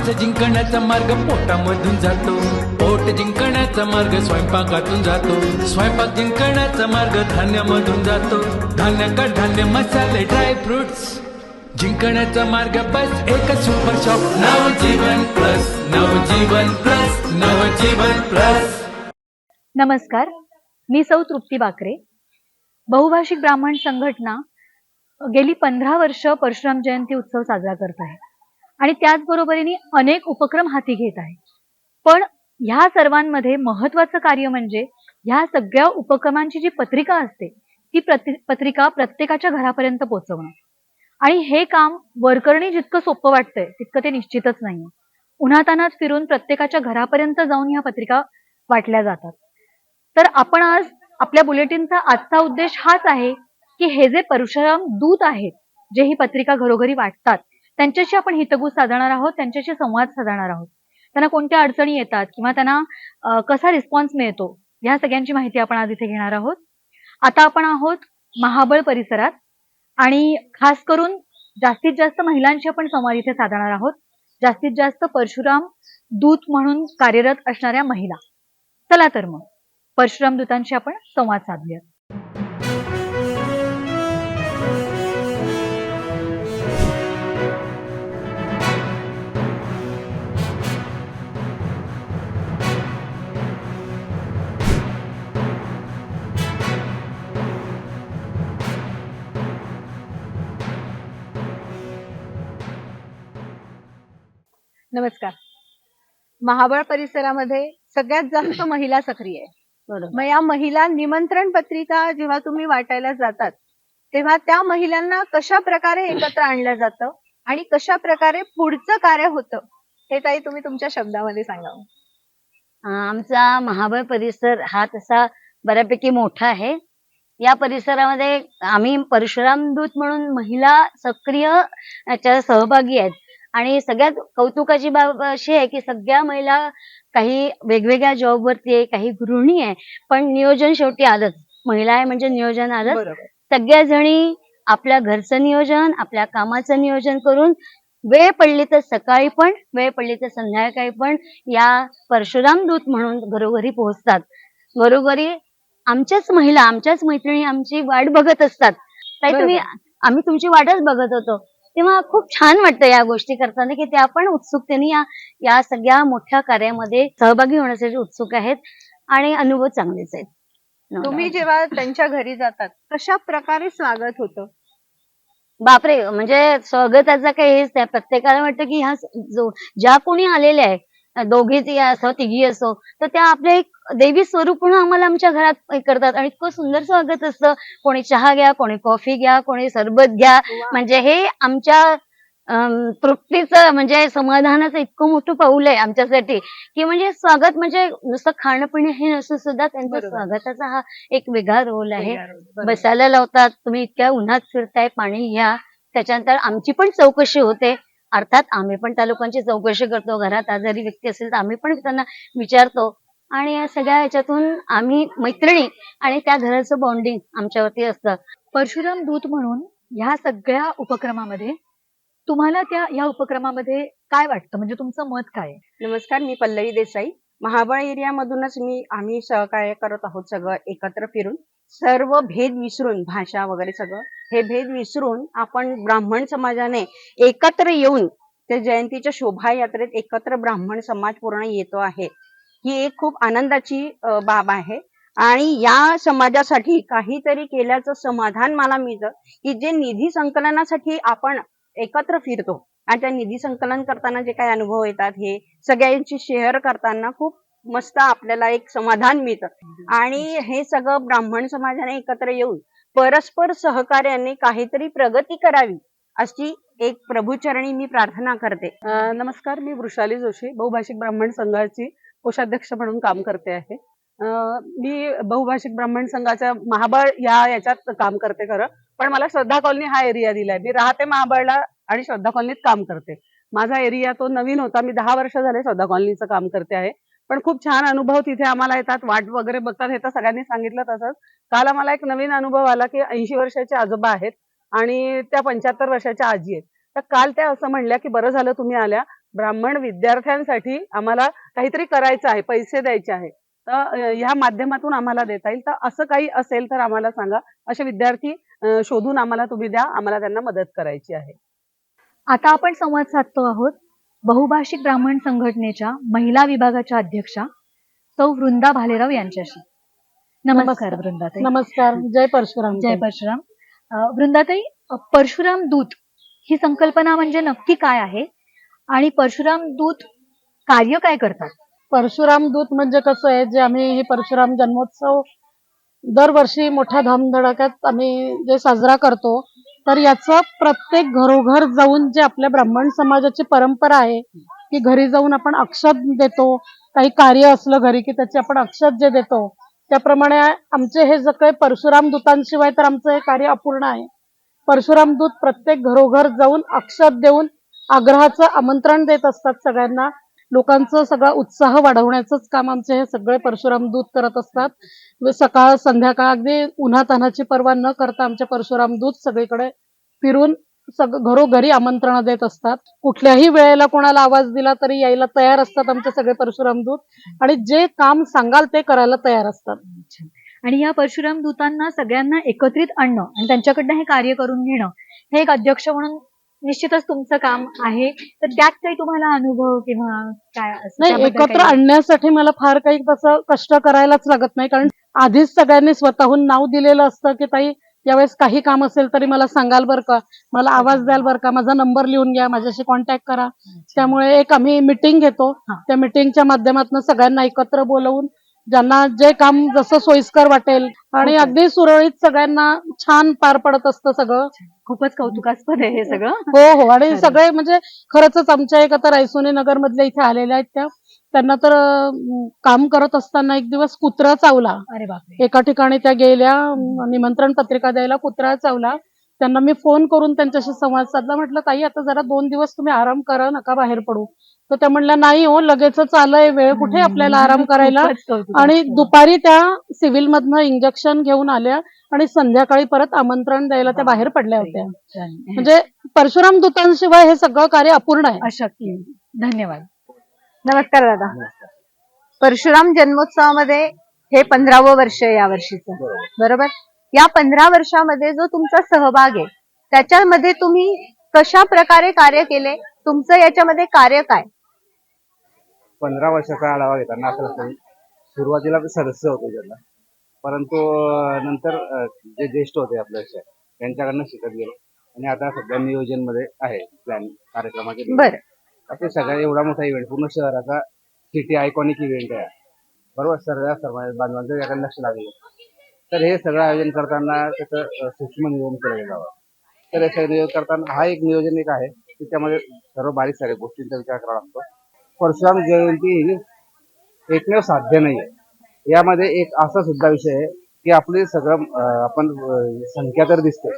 माणसं जिंकण्याचा मार्ग पोटामधून जातो, पोट जिंकण्याचा मार्ग स्वयंपाकातून जातो, स्वयंपाक जिंकण्याचा मार्ग धान्यामधून जातो, धान्य कडधान्य मसाले ड्राय फ्रुट्स जिंकण्याचा मार्ग बस एक सुपर शॉप नवजीवन प्लस, नवजीवन प्लस, नवजीवन प्लस. नमस्कार, मी सौ तृप्ती बाकरे. बहुभाषिक ब्राह्मण संघटना गेली 15 वर्ष परशुराम जयंती उत्सव साजरा करत आहे आणि त्याचबरोबरीने अनेक उपक्रम हाती घेत आहे. पण ह्या सर्वांमध्ये महत्वाचं कार्य म्हणजे ह्या सगळ्या उपक्रमांची जी पत्रिका असते ती पत्रिका प्रत्येकाच्या घरापर्यंत पोहोचवणं. आणि हे काम वरकरणी जितकं सोपं वाटतंय तितकं ते निश्चितच नाहीये. उन्हातान्हात फिरून प्रत्येकाच्या घरापर्यंत जाऊन ह्या पत्रिका वाटल्या जातात. तर आपण आज आपल्या बुलेटिनचा आजचा उद्देश हाच आहे की हे जे परशुराम दूत आहेत, जे ही पत्रिका घरोघरी वाटतात, त्यांच्याशी आपण हितगुज साधणार आहोत, त्यांच्याशी संवाद साधणार आहोत. त्यांना कोणत्या अडचणी येतात किंवा त्यांना कसा रिस्पॉन्स मिळतो, ह्या सगळ्यांची माहिती आपण आज इथे घेणार आहोत. आता आपण आहोत महाबळ परिसरात आणि खास करून जास्तीत जास्त महिलांशी आपण संवाद इथे साधणार आहोत, जास्तीत जास्त परशुराम दूत म्हणून कार्यरत असणाऱ्या महिला. चला तर मग परशुराम दूतांशी आपण संवाद साधूयात. नमस्कार. महाबळ परिसरामध्ये सगळ्यात जास्त महिला सक्रिय आहे. मग या महिला निमंत्रण पत्रिका जेव्हा तुम्ही वाटायला जातात तेव्हा त्या महिलांना कशा प्रकारे एकत्र आणलं जातं आणि कशा प्रकारे पुढचं कार्य होतं हे ताई तुम्ही तुमच्या शब्दामध्ये सांगावं. आमचा महाबळ परिसर हा तसा बऱ्यापैकी मोठा आहे. या परिसरामध्ये आम्ही परशुराम दूत म्हणून महिला सक्रिय याच्यात सहभागी आहेत. आणि सगळ्यात कौतुकाची बाब अशी आहे की सगळ्या महिला काही वेगवेगळ्या जॉबवरती आहे, काही गृहिणी आहे, पण नियोजन शेवटी आलंच. महिला आहे म्हणजे नियोजन आलंच. सगळ्या जणी आपल्या घरचं नियोजन, आपल्या कामाचं नियोजन करून वेळ पडली तर सकाळी पण, वेळ पडली तर संध्याकाळी पण या परशुराम दूत म्हणून घरोघरी पोहोचतात. घरोघरी आमच्याच महिला, आमच्याच मैत्रिणी आमची वाट बघत असतात. ताई आम्ही तुमची वाटच बघत होतो. तेव्हा खूप छान वाटतं या गोष्टी करताना की त्या पण उत्सुकतेने या सगळ्या मोठ्या कार्यामध्ये सहभागी होण्यासाठी उत्सुक आहेत आणि अनुभव चांगलेच आहेत. तुम्ही जेव्हा त्यांच्या घरी जातात कशा प्रकारे स्वागत होतं? बापरे, म्हणजे स्वागताचा काही हेच नाही. प्रत्येकाला वाटतं की ह्या ज्या कोणी आलेल्या आहे, दोघी असो तिघी असो, तर त्या आपल्या एक देवी स्वरूप म्हणून आम्हाला आमच्या घरात करतात आणि इतकं सुंदर स्वागत असतं. कोणी चहा घ्या, कोणी कॉफी घ्या, कोणी सरबत घ्या. म्हणजे हे आमच्या तृप्तीचं म्हणजे समाधानाचं इतकं मोठं पाऊल आहे आमच्यासाठी की म्हणजे स्वागत म्हणजे नुसतं खाणं पिणं हे नसून सुद्धा त्यांच्या स्वागताचा हा एक वेगळा रोल आहे. बसायला लावतात, तुम्ही इतक्या उन्हात फिरताय, पाणी घ्या. त्याच्यानंतर आमची पण चौकशी होते. अर्थात आम्ही पण त्या लोकांची चौकशी करतो. घरात आजारी व्यक्ती असेल तर आम्ही पण त्यांना विचारतो आणि या सगळ्या ह्याच्यातून आम्ही मैत्रिणी आणि त्या घराचं बॉन्डिंग आमच्यावरती असतं. परशुराम दूत म्हणून ह्या सगळ्या उपक्रमामध्ये तुम्हाला या उपक्रमामध्ये काय वाटतं, म्हणजे तुमचं मत काय आहे? नमस्कार, मी पल्लवी देसाई. महाबळ एरियामधूनच आम्ही सहकार्य करत आहोत. सगळं एकत्र फिरून सर्व भेद विसरून, भाषा वगैरे सगळं हे भेद विसरून आपण ब्राह्मण समाजाने एकत्र येऊन त्या जयंतीच्या शोभायात्रेत एकत्र ब्राह्मण समाज पूर्ण येतो आहे. ही एक खूप आनंदाची बाब आहे आणि या समाजासाठी काहीतरी केल्याचं समाधान मला मिळतं की जे निधी संकलनासाठी आपण एकत्र फिरतो आणि त्या निधी संकलन करताना जे काही अनुभव येतात हे सगळ्यांची शेअर करताना खूप मस्त आपल्याला एक समाधान मिळतं. आणि हे सगळं ब्राह्मण समाजाने एकत्र येऊन परस्पर सहकार्याने काहीतरी प्रगती करावी अशी एक प्रभूचरणी मी प्रार्थना करते. नमस्कार, मी वृषाली जोशी बहुभाषिक ब्राह्मण संघाची कोषाध्यक्ष म्हणून काम करते आहे. मी बहुभाषिक ब्राह्मण संघाच्या महाबळ याच्यात काम करते खरं, पण मला श्रद्धा कॉलनी हा एरिया दिलाय. मी राहते महाबळला आणि श्रद्धा कॉलनीत काम करते. माझा एरिया तो नवीन होता. मी 10 वर्ष झाले श्रद्धा कॉलनीचं काम करते आहे. पण खूप छान अनुभव तिथे आम्हाला येतात. वाट वगैरे बघतात, हे तर सगळ्यांनी सांगितलं. तसंच काल आम्हाला एक नवीन अनुभव आला की 80 वर्षाचे आजोबा आहेत आणि त्या 75 वर्षाच्या आजी आहेत. तर काल त्या असं म्हणल्या की बरं झालं तुम्ही आल्या, ब्राह्मण विद्यार्थ्यांसाठी आम्हाला काहीतरी करायचं आहे, पैसे द्यायचे आहे, तर ह्या माध्यमातून आम्हाला देता येईल. तर असं काही असेल तर आम्हाला सांगा. असे विद्यार्थी शोधून आम्हाला तुम्ही द्या, आम्हाला त्यांना मदत करायची आहे. आता आपण संवाद साधतो आहोत बहुभाषिक ब्राह्मण संघटनेच्या महिला विभागाच्या अध्यक्षा सौ वृंदा भालेराव यांच्याशी. नमस्कार वृंदाताई. नमस्कार. जय परशुराम. जय परशुराम. वृंदाताई, परशुराम दूत ही संकल्पना म्हणजे नक्की काय आहे आणि परशुराम दूत कार्य काय करतात? परशुराम दूत म्हणजे कसं आहे, जे आम्ही हे परशुराम जन्मोत्सव दरवर्षी मोठ्या धामधडाक्यात आम्ही जे साजरा करतो, तर याचं प्रत्येक घरोघर जाऊन जे आपल्या ब्राह्मण समाजाची परंपरा आहे की घरी जाऊन आपण अक्षत देतो, काही कार्य असलं घरी की त्याचे आपण अक्षत जे देतो, त्याप्रमाणे आमचे हे सगळे परशुराम दूतांशिवाय तर आमचं हे कार्य अपूर्ण आहे. परशुराम दूत प्रत्येक घरोघर जाऊन अक्षत देऊन आग्रहाचं आमंत्रण देत असतात सगळ्यांना. लोकांचं सगळा उत्साह वाढवण्याचंच काम आमचे हे सगळे परशुराम दूत करत असतात. सकाळ संध्याकाळ अगदी उन्हातान्हाची पर्वा न करता आमचे परशुराम दूत सगळीकडे फिरून घरोघरी आमंत्रण देत असतात. कुठल्याही वेळेला कोणाला आवाज दिला तरी यायला तयार असतात आमचे सगळे परशुराम दूत, आणि जे काम सांगाल ते करायला तयार असतात. आणि या परशुराम दूतांना सगळ्यांना एकत्रित आणणं आणि त्यांच्याकडनं हे कार्य करून घेणं हे एक अध्यक्ष म्हणून निश्चितच तुमचं काम आहे. तर त्यात काही तुम्हाला अनुभव किंवा काय असं नाही, त्याबद्दल एकत्र काही? आणण्यासाठी मला फार काही तसं कष्ट करायलाच लागत नाही, कारण आधीच सगळ्यांनी स्वतःहून नाव दिलेलं असतं की ताई यावेळेस काही काम असेल तरी मला सांगाल बरं का, मला आवाज द्याल बरं का, माझा नंबर लिहून घ्या, माझ्याशी कॉन्टॅक्ट करा. त्यामुळे एक आम्ही मिटिंग घेतो. त्या मिटिंगच्या माध्यमातून सगळ्यांना एकत्र बोलवून ज्यांना जे काम जसं सोयीस्कर वाटेल आणि अगदी सुरळीत सगळ्यांना छान पार पडत असतं सगळं. खूपच कौतुकास्पद आहे हे सगळं. हो. आणि सगळे म्हणजे खरंच आमच्या एक आता रायसोनी नगर मधल्या इथे आलेल्या आहेत त्यांना तर काम करत असताना एक दिवस कुत्रा चावला. अरे बापरे. एका ठिकाणी त्या गेल्या निमंत्रण पत्रिका द्यायला, कुत्रा चावला. त्यांना मी फोन करून त्यांच्याशी संवाद साधला. म्हटलं ताई आता जरा 2 दिवस तुम्ही आराम करा, नका बाहेर पडू. तर त्या म्हणल्या नाही हो, लगेचच आलंय, वेळ कुठे आपल्याला आराम करायला. खूपच कौतुकास्पद. आणि दुपारी त्या सिव्हिल मधनं इंजेक्शन घेऊन आल्या आणि संध्याकाळी परत आमंत्रण द्यायला त्या बाहेर पडल्या होत्या. म्हणजे परशुराम दूतांशिवाय हे सगळं कार्य अपूर्ण आहे. अशक्य. धन्यवाद. नमस्कार दादा. परशुराम जन्मोत्सवामध्ये हे 15वं वर्ष आहे या वर्षीचं, बरोबर? या 15 वर्षामध्ये जो तुमचा सहभाग आहे त्याच्यामध्ये तुम्ही कशा प्रकारे कार्य केले, तुमचं याच्यामध्ये कार्य काय? 15 वर्षाचा आढावा घेताना असं असतं, सुरुवातीला सदस्य होते ज्यांना, परंतु नंतर जे ज्येष्ठ होते आपल्यापेक्षा त्यांच्याकडनं शिकत गेलो आणि आता सध्या नियोजन मध्ये आहे प्लॅन कार्यक्रमाचे. बरं. ते सगळ्या एवढा मोठा इव्हेंट, पूर्ण शहराचा सिटी आयकॉनिक इव्हेंट आहे, बरोबर? सर्व समाज बांधवांचं याकडे लक्ष लागलं. तर हे सगळं आयोजन करताना त्याचं सूक्ष्म नियोजन केलं जावं. तर हे सगळं नियोजन करताना हा एक नियोजन एक आहे की त्यामध्ये सर्व बारीक साऱ्या गोष्टींचा विचार करावा लागतो. परशुराम जयंती ही एकमेव साध्य नाहीये. यामध्ये एक असा सुद्धा विषय आहे की आपली सगळं आपण संख्या तर दिसते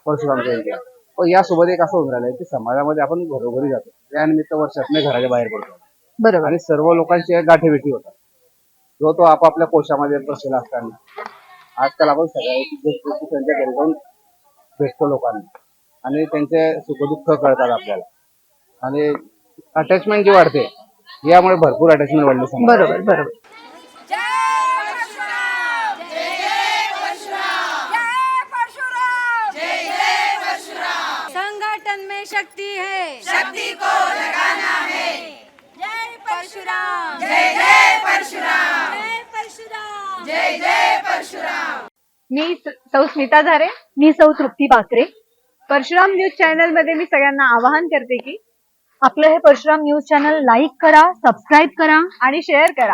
परशुराम जयंती, पण यासोबत एक असं होऊन राहिलंय की समाजामध्ये आपण घरोघरी जातो, त्यानिमित्त वर्षातून घराच्या बाहेर पडतो, बरोबर. आणि सर्व लोकांची गाठीभेटी होतात. जो तो आपापल्या कोशामध्ये बसलेला असताना आजकाल आपण सगळ्या त्यांच्या घरी जाऊन भेटतो लोकांना आणि त्यांचे सुखदुःख कळतात आपल्याला, आणि अटॅचमेंट जी वाढते यामुळे भरपूर अटॅचमेंट वाढली समाजात. बरोबर बरोबर. संगठन में शक्ति है, शक्ति को लगाना है. जय परशुराम, जय जय परशुराम, जय परशुराम, जय जय परशुराम. मी सौ स्मिता झारे. मी सौ तृप्ती बाकरे. परशुराम न्यूज चॅनल मध्ये मी सगळ्यांना आवाहन करते की आपलं हे परशुराम न्यूज चॅनल लाईक करा, सबस्क्राईब करा आणि शेअर करा.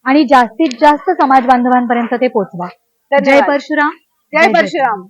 आणि जास्तीत जास्त समाज बांधवांपर्यंत ते पोहोचवा. जय धन्यवाद. परशुराम. जय परशुराम.